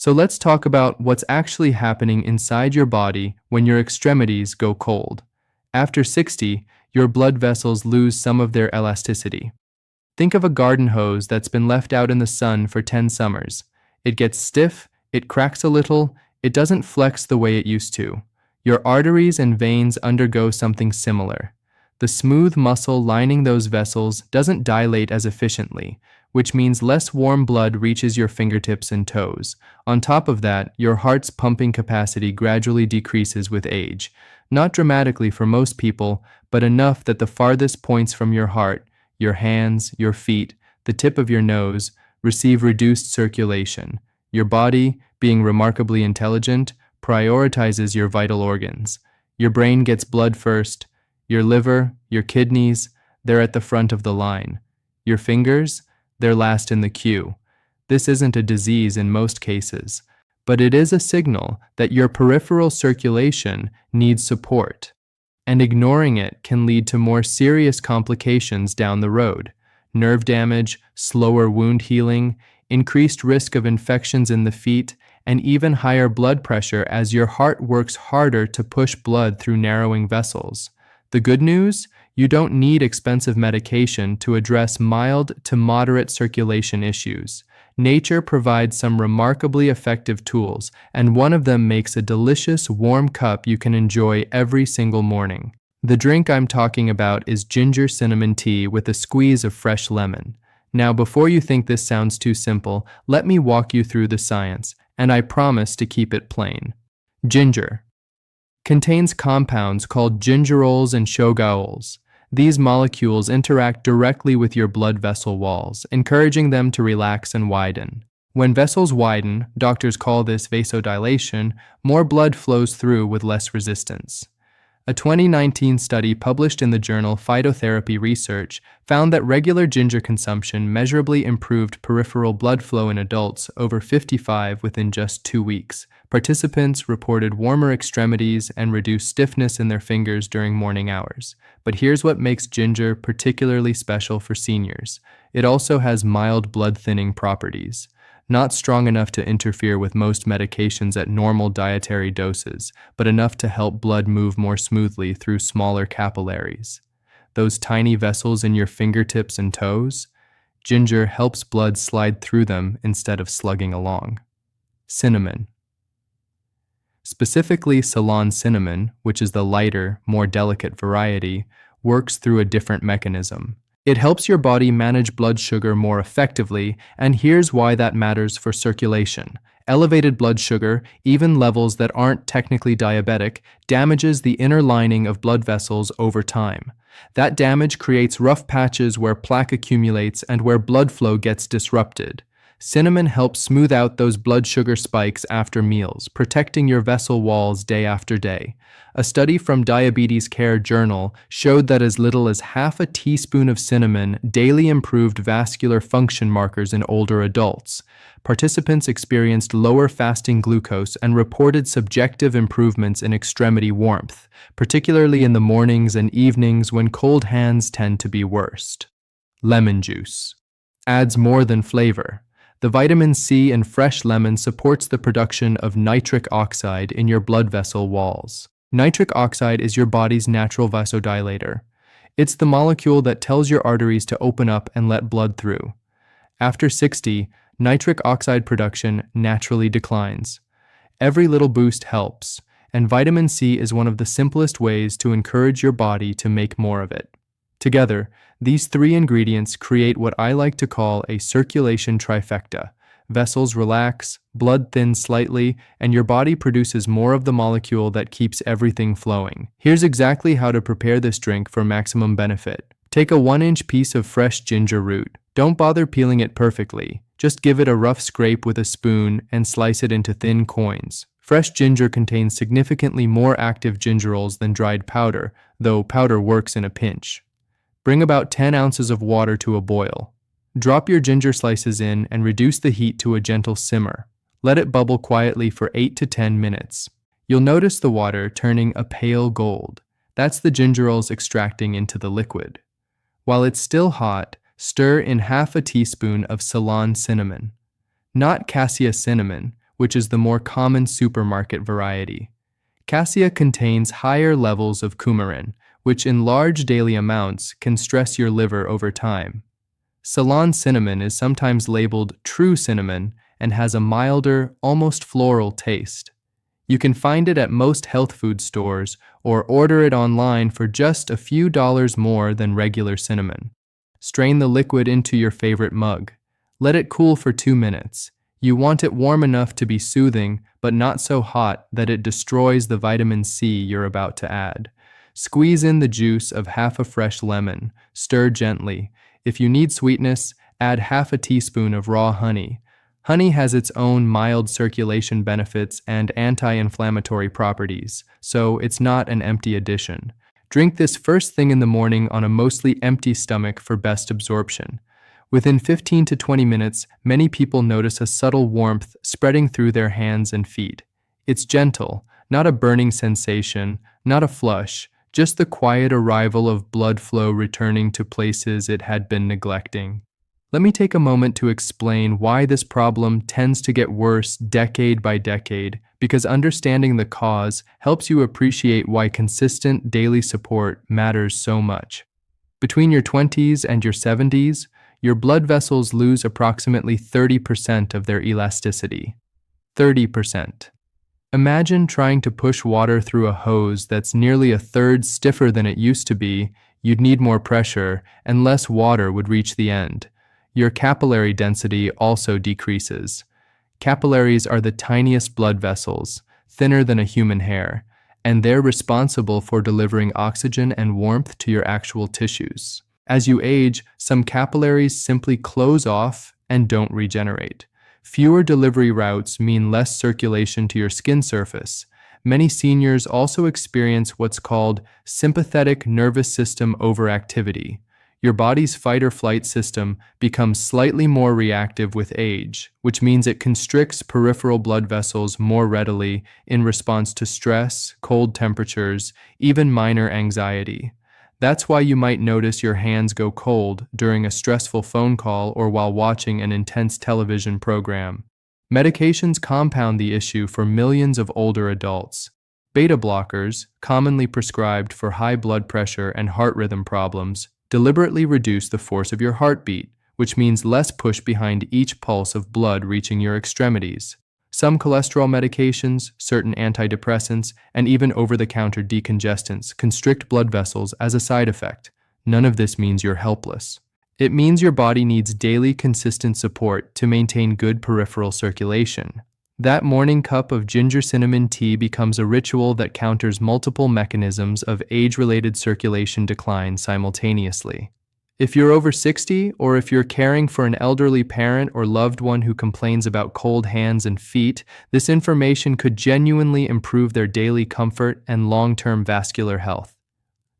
So let's talk about what's actually happening inside your body when your extremities go cold. After 60, your blood vessels lose some of their elasticity. Think of a garden hose that's been left out in the sun for 10 summers. It gets stiff, it cracks a little, it doesn't flex the way it used to. Your arteries and veins undergo something similar. The smooth muscle lining those vessels doesn't dilate as efficiently, which means less warm blood reaches your fingertips and toes. On top of that, your heart's pumping capacity gradually decreases with age. Not dramatically for most people, but enough that the farthest points from your heart, your hands, your feet, the tip of your nose, receive reduced circulation. Your body, being remarkably intelligent, prioritizes your vital organs. Your brain gets blood first. Your liver, your kidneys, they're at the front of the line. Your fingers, they're last in the queue. This isn't a disease in most cases, but it is a signal that your peripheral circulation needs support, and ignoring it can lead to more serious complications down the road: nerve damage, slower wound healing, increased risk of infections in the feet, and even higher blood pressure as your heart works harder to push blood through narrowing vessels. The good news? You don't need expensive medication to address mild to moderate circulation issues. Nature provides some remarkably effective tools, and one of them makes a delicious warm cup you can enjoy every single morning. The drink I'm talking about is ginger cinnamon tea with a squeeze of fresh lemon. Now, before you think this sounds too simple, let me walk you through the science, and I promise to keep it plain. Ginger contains compounds called gingerols and shogaols. These molecules interact directly with your blood vessel walls, encouraging them to relax and widen. When vessels widen, doctors call this vasodilation, more blood flows through with less resistance. A 2019 study published in the journal Phytotherapy Research found that regular ginger consumption measurably improved peripheral blood flow in adults over 55 within just 2 weeks. Participants reported warmer extremities and reduced stiffness in their fingers during morning hours. But here's what makes ginger particularly special for seniors. It also has mild blood thinning properties. Not strong enough to interfere with most medications at normal dietary doses, but enough to help blood move more smoothly through smaller capillaries. Those tiny vessels in your fingertips and toes? Ginger helps blood slide through them instead of slugging along. Cinnamon. Specifically, Ceylon cinnamon, which is the lighter, more delicate variety, works through a different mechanism. It helps your body manage blood sugar more effectively, and here's why that matters for circulation. Elevated blood sugar, even levels that aren't technically diabetic, damages the inner lining of blood vessels over time. That damage creates rough patches where plaque accumulates and where blood flow gets disrupted. Cinnamon helps smooth out those blood sugar spikes after meals, protecting your vessel walls day after day. A study from Diabetes Care Journal showed that as little as half a teaspoon of cinnamon daily improved vascular function markers in older adults. Participants experienced lower fasting glucose and reported subjective improvements in extremity warmth, particularly in the mornings and evenings when cold hands tend to be worst. Lemon juice adds more than flavor. The vitamin C in fresh lemon supports the production of nitric oxide in your blood vessel walls. Nitric oxide is your body's natural vasodilator. It's the molecule that tells your arteries to open up and let blood through. After 60, nitric oxide production naturally declines. Every little boost helps, and vitamin C is one of the simplest ways to encourage your body to make more of it. Together, these three ingredients create what I like to call a circulation trifecta. Vessels relax, blood thins slightly, and your body produces more of the molecule that keeps everything flowing. Here's exactly how to prepare this drink for maximum benefit. Take a 1-inch piece of fresh ginger root. Don't bother peeling it perfectly. Just give it a rough scrape with a spoon and slice it into thin coins. Fresh ginger contains significantly more active gingerols than dried powder, though powder works in a pinch. Bring about 10 ounces of water to a boil. Drop your ginger slices in and reduce the heat to a gentle simmer. Let it bubble quietly for 8 to 10 minutes. You'll notice the water turning a pale gold. That's the gingerols extracting into the liquid. While it's still hot, stir in half a teaspoon of Ceylon cinnamon. Not cassia cinnamon, which is the more common supermarket variety. Cassia contains higher levels of coumarin, which in large daily amounts can stress your liver over time. Ceylon cinnamon is sometimes labeled true cinnamon and has a milder, almost floral taste. You can find it at most health food stores or order it online for just a few dollars more than regular cinnamon. Strain the liquid into your favorite mug. Let it cool for 2 minutes. You want it warm enough to be soothing, but not so hot that it destroys the vitamin C you're about to add. Squeeze in the juice of half a fresh lemon. Stir gently. If you need sweetness, add half a teaspoon of raw honey. Honey has its own mild circulation benefits and anti-inflammatory properties, so it's not an empty addition. Drink this first thing in the morning on a mostly empty stomach for best absorption. Within 15 to 20 minutes, many people notice a subtle warmth spreading through their hands and feet. It's gentle, not a burning sensation, not a flush, just the quiet arrival of blood flow returning to places it had been neglecting. Let me take a moment to explain why this problem tends to get worse decade by decade, because understanding the cause helps you appreciate why consistent daily support matters so much. Between your 20s and your 70s, your blood vessels lose approximately 30% of their elasticity. 30%. Imagine trying to push water through a hose that's nearly a third stiffer than it used to be. You'd need more pressure, and less water would reach the end. Your capillary density also decreases. Capillaries are the tiniest blood vessels, thinner than a human hair, and they're responsible for delivering oxygen and warmth to your actual tissues. As you age, some capillaries simply close off and don't regenerate. Fewer delivery routes mean less circulation to your skin surface. Many seniors also experience what's called sympathetic nervous system overactivity. Your body's fight-or-flight system becomes slightly more reactive with age, which means it constricts peripheral blood vessels more readily in response to stress, cold temperatures, even minor anxiety. That's why you might notice your hands go cold during a stressful phone call or while watching an intense television program. Medications compound the issue for millions of older adults. Beta blockers, commonly prescribed for high blood pressure and heart rhythm problems, deliberately reduce the force of your heartbeat, which means less push behind each pulse of blood reaching your extremities. Some cholesterol medications, certain antidepressants, and even over-the-counter decongestants constrict blood vessels as a side effect. None of this means you're helpless. It means your body needs daily consistent support to maintain good peripheral circulation. That morning cup of ginger cinnamon tea becomes a ritual that counters multiple mechanisms of age-related circulation decline simultaneously. If you're over 60, or if you're caring for an elderly parent or loved one who complains about cold hands and feet, this information could genuinely improve their daily comfort and long-term vascular health.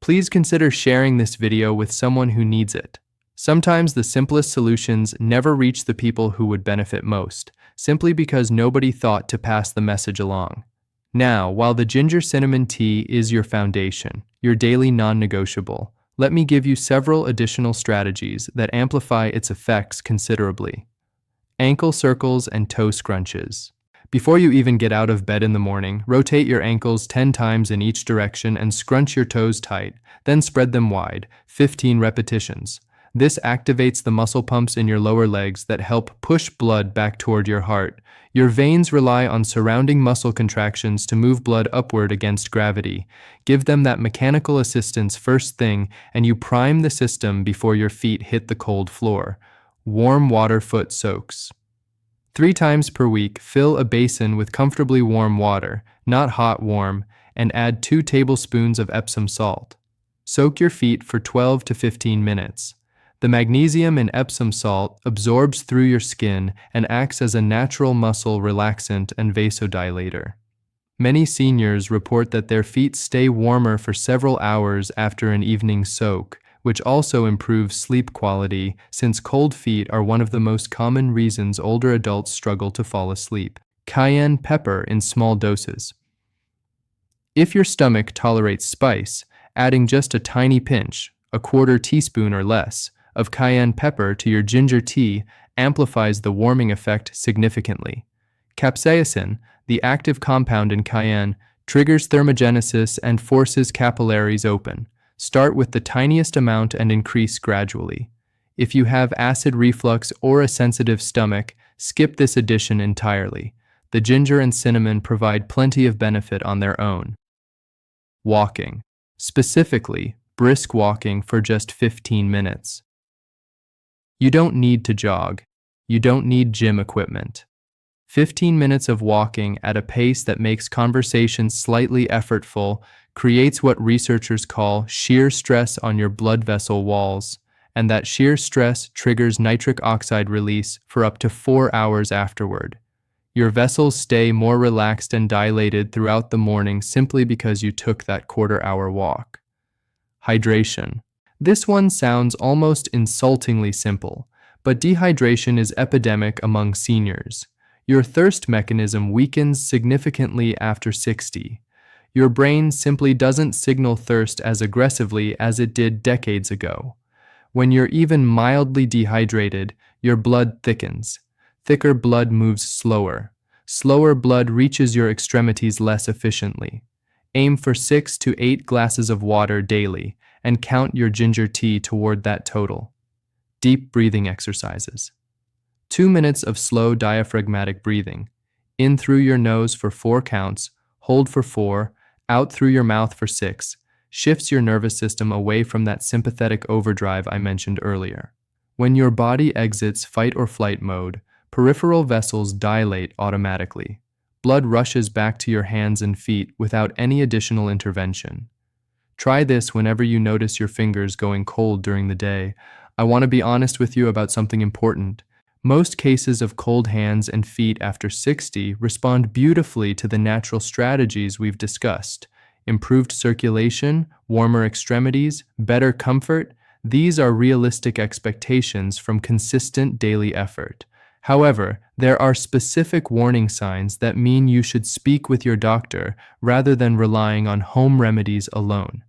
Please consider sharing this video with someone who needs it. Sometimes the simplest solutions never reach the people who would benefit most, simply because nobody thought to pass the message along. Now, while the ginger cinnamon tea is your foundation, your daily non-negotiable, let me give you several additional strategies that amplify its effects considerably. Ankle circles and toe scrunches. Before you even get out of bed in the morning, rotate your ankles 10 times in each direction and scrunch your toes tight, then spread them wide, 15 repetitions. This activates the muscle pumps in your lower legs that help push blood back toward your heart. Your veins rely on surrounding muscle contractions to move blood upward against gravity. Give them that mechanical assistance first thing, and you prime the system before your feet hit the cold floor. Warm water foot soaks. 3 times per week, fill a basin with comfortably warm water, not hot warm, and add 2 tablespoons of Epsom salt. Soak your feet for 12 to 15 minutes. The magnesium in Epsom salt absorbs through your skin and acts as a natural muscle relaxant and vasodilator. Many seniors report that their feet stay warmer for several hours after an evening soak, which also improves sleep quality since cold feet are one of the most common reasons older adults struggle to fall asleep. Cayenne pepper in small doses. If your stomach tolerates spice, adding just a tiny pinch, a quarter teaspoon or less, of cayenne pepper to your ginger tea amplifies the warming effect significantly. Capsaicin, the active compound in cayenne, triggers thermogenesis and forces capillaries open. Start with the tiniest amount and increase gradually. If you have acid reflux or a sensitive stomach, skip this addition entirely. The ginger and cinnamon provide plenty of benefit on their own. Walking. Specifically, brisk walking for just 15 minutes. You don't need to jog. You don't need gym equipment. 15 minutes of walking at a pace that makes conversation slightly effortful creates what researchers call shear stress on your blood vessel walls, and that shear stress triggers nitric oxide release for up to 4 hours afterward. Your vessels stay more relaxed and dilated throughout the morning simply because you took that quarter-hour walk. Hydration. This one sounds almost insultingly simple, but dehydration is epidemic among seniors. Your thirst mechanism weakens significantly after 60. Your brain simply doesn't signal thirst as aggressively as it did decades ago. When you're even mildly dehydrated, your blood thickens. Thicker blood moves slower. Slower blood reaches your extremities less efficiently. Aim for 6 to 8 glasses of water daily and count your ginger tea toward that total. Deep breathing exercises. 2 minutes of slow diaphragmatic breathing. In through your nose for 4 counts, hold for 4, out through your mouth for 6. Shifts your nervous system away from that sympathetic overdrive I mentioned earlier. When your body exits fight or flight mode, peripheral vessels dilate automatically. Blood rushes back to your hands and feet without any additional intervention. Try this whenever you notice your fingers going cold during the day. I want to be honest with you about something important. Most cases of cold hands and feet after 60 respond beautifully to the natural strategies we've discussed. Improved circulation, warmer extremities, better comfort. These are realistic expectations from consistent daily effort. However, there are specific warning signs that mean you should speak with your doctor rather than relying on home remedies alone.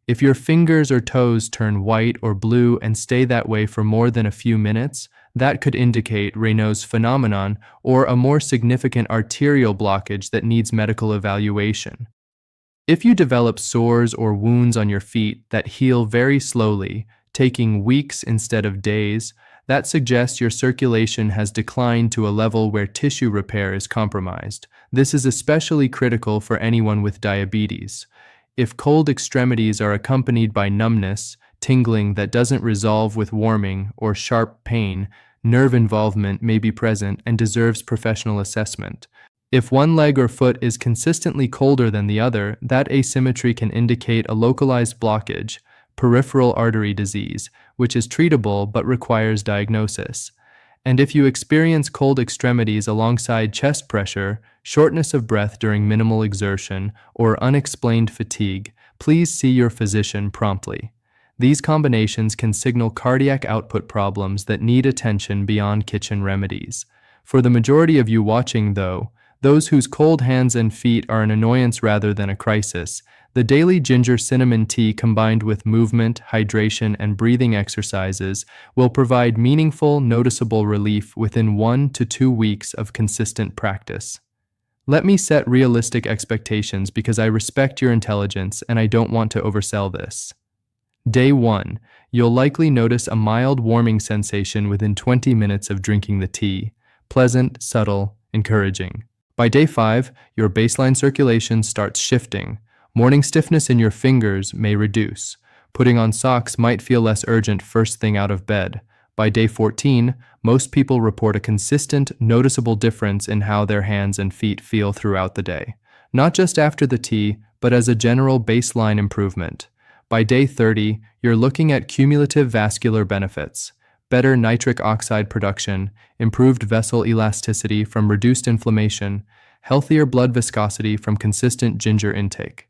If your fingers or toes turn white or blue and stay that way for more than a few minutes, that could indicate Raynaud's phenomenon or a more significant arterial blockage that needs medical evaluation. If you develop sores or wounds on your feet that heal very slowly, taking weeks instead of days, that suggests your circulation has declined to a level where tissue repair is compromised. This is especially critical for anyone with diabetes. If cold extremities are accompanied by numbness, tingling that doesn't resolve with warming, or sharp pain, nerve involvement may be present and deserves professional assessment. If one leg or foot is consistently colder than the other, that asymmetry can indicate a localized blockage, peripheral artery disease, which is treatable but requires diagnosis. And if you experience cold extremities alongside chest pressure, shortness of breath during minimal exertion, or unexplained fatigue, please see your physician promptly. These combinations can signal cardiac output problems that need attention beyond kitchen remedies. For the majority of you watching, though, those whose cold hands and feet are an annoyance rather than a crisis, the daily ginger cinnamon tea combined with movement, hydration, and breathing exercises will provide meaningful, noticeable relief within 1 to 2 weeks of consistent practice. Let me set realistic expectations because I respect your intelligence and I don't want to oversell this. Day 1, you'll likely notice a mild warming sensation within 20 minutes of drinking the tea. Pleasant, subtle, encouraging. By day 5, your baseline circulation starts shifting. Morning stiffness in your fingers may reduce. Putting on socks might feel less urgent first thing out of bed. By day 14, most people report a consistent, noticeable difference in how their hands and feet feel throughout the day. Not just after the tea, but as a general baseline improvement. By day 30, you're looking at cumulative vascular benefits. Better nitric oxide production, improved vessel elasticity from reduced inflammation, healthier blood viscosity from consistent ginger intake.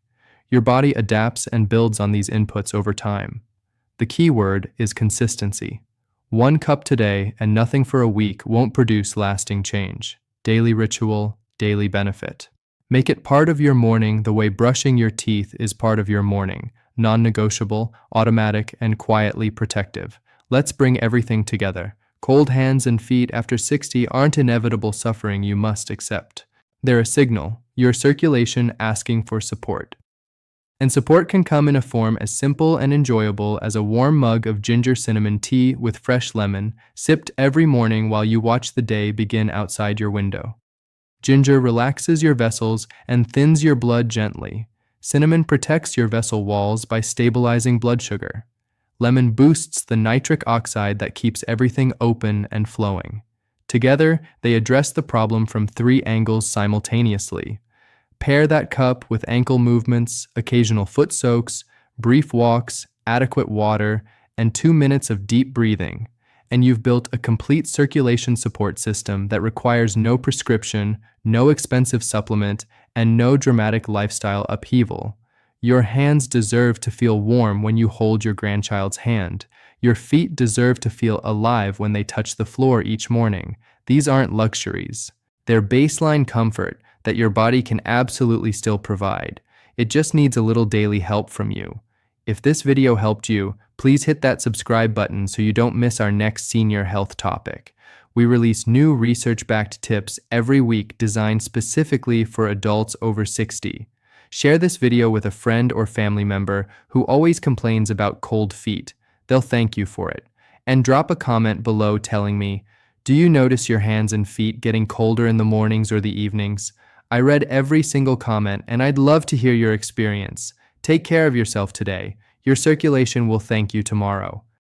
Your body adapts and builds on these inputs over time. The key word is consistency. 1 cup today and nothing for a week won't produce lasting change. Daily ritual, daily benefit. Make it part of your morning the way brushing your teeth is part of your morning, non-negotiable, automatic, and quietly protective. Let's bring everything together. Cold hands and feet after 60 aren't inevitable suffering you must accept. They're a signal, your circulation asking for support. And support can come in a form as simple and enjoyable as a warm mug of ginger cinnamon tea with fresh lemon, sipped every morning while you watch the day begin outside your window. Ginger relaxes your vessels and thins your blood gently. Cinnamon protects your vessel walls by stabilizing blood sugar. Lemon boosts the nitric oxide that keeps everything open and flowing. Together, they address the problem from 3 angles simultaneously. Pair that cup with ankle movements, occasional foot soaks, brief walks, adequate water, and 2 minutes of deep breathing, and you've built a complete circulation support system that requires no prescription, no expensive supplement, and no dramatic lifestyle upheaval. Your hands deserve to feel warm when you hold your grandchild's hand. Your feet deserve to feel alive when they touch the floor each morning. These aren't luxuries. They're baseline comfort that your body can absolutely still provide. It just needs a little daily help from you. If this video helped you, please hit that subscribe button so you don't miss our next senior health topic. We release new research-backed tips every week designed specifically for adults over 60. Share this video with a friend or family member who always complains about cold feet. They'll thank you for it. And drop a comment below telling me, do you notice your hands and feet getting colder in the mornings or the evenings? I read every single comment and I'd love to hear your experience. Take care of yourself today. Your circulation will thank you tomorrow.